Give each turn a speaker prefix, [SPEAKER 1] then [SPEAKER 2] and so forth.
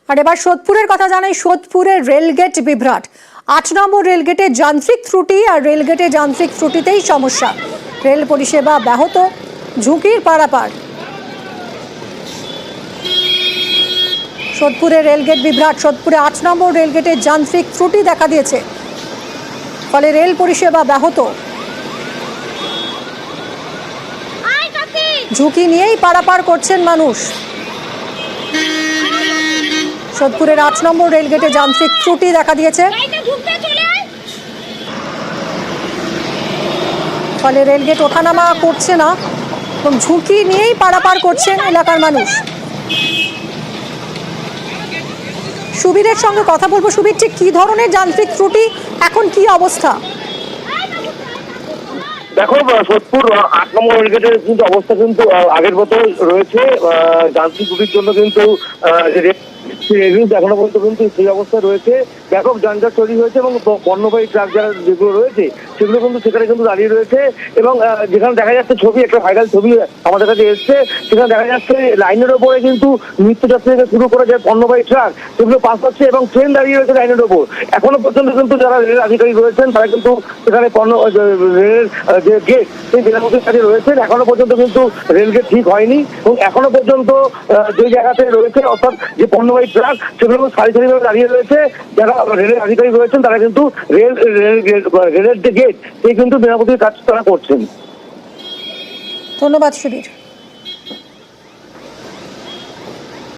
[SPEAKER 1] আর এবার সোদপুরের কথা জানাই। সোদপুরের রেলগেট বিভ্রাট। ৮ নম্বর রেলগেটে যান্ত্রিক ত্রুটি, আর রেলগেটে যান্ত্রিক ত্রুটিতেই সমস্যা। রেল পরিষেবা ব্যাহত, ঝুঁকির পারাপার। সোদপুরের রেলগেট বিভ্রাট। সোদপুরে ৮ নম্বর রেলগেটে যান্ত্রিক ত্রুটি দেখা দিয়েছে, ফলে রেল পরিষেবা ব্যাহত। ঝুঁকি নিয়েই পারাপার করছেন মানুষ। সোদপুরের ৮ নম্বর রেলগেটে যান্ত্রিক ত্রুটি দেখা দিয়েছে, ফলে রেলগেট ওঠানামা করছে না এবং ঝুঁকি নিয়েই পারাপার করছেন এলাকার মানুষ। সুবীরের সঙ্গে কথা বলবো। সুবীর, ঠিক কি ধরনের যান্ত্রিক ত্রুটি, এখন কি অবস্থা?
[SPEAKER 2] দেখো, সোদপুর ৮ নম্বর রেলগেটের কিন্তু অবস্থা কিন্তু আগের মতো রয়েছে। যান্ত্রিক ত্রুটির জন্য কিন্তু এখনো পর্যন্ত কিন্তু সেই অবস্থায় রয়েছে। ব্যাপক যানজট তৈরি হয়েছে এবং পণ্যবাহী ট্রাক যারা যেগুলো রয়েছে সেগুলো কিন্তু সেখানে কিন্তু দাঁড়িয়ে রয়েছে। এবং যেখানে দেখা যাচ্ছে ছবি, একটা ভাইরাল ছবি আমাদের কাছে এসছে, সেখানে দেখা যাচ্ছে লাইনের ওপরে কিন্তু নিত্যযাত্রী থেকে শুরু করে যে পণ্যবাহী ট্রাক সেগুলো পাস হচ্ছে এবং ট্রেন দাঁড়িয়ে রয়েছে লাইনের ওপর। এখনো পর্যন্ত কিন্তু যারা রেল আধিকারিক রয়েছেন তারা কিন্তু সেখানে রেলের যে গেট সেই মেরামতির কাজে রয়েছেন। এখনো পর্যন্ত কিন্তু রেলগেট ঠিক হয়নি এবং এখনো পর্যন্ত যে জায়গাতে রয়েছে, অর্থাৎ যে পণ্যবাহী ট্রাক সেগুলো সারি সারিভাবে দাঁড়িয়ে রয়েছে। যারা রেলের আধিকারিক রয়েছেন তারা কিন্তু রেলের যে গেট সেই কিন্তু মেরামতির কাজ তারা করছেন।
[SPEAKER 1] ধন্যবাদ সুবীর।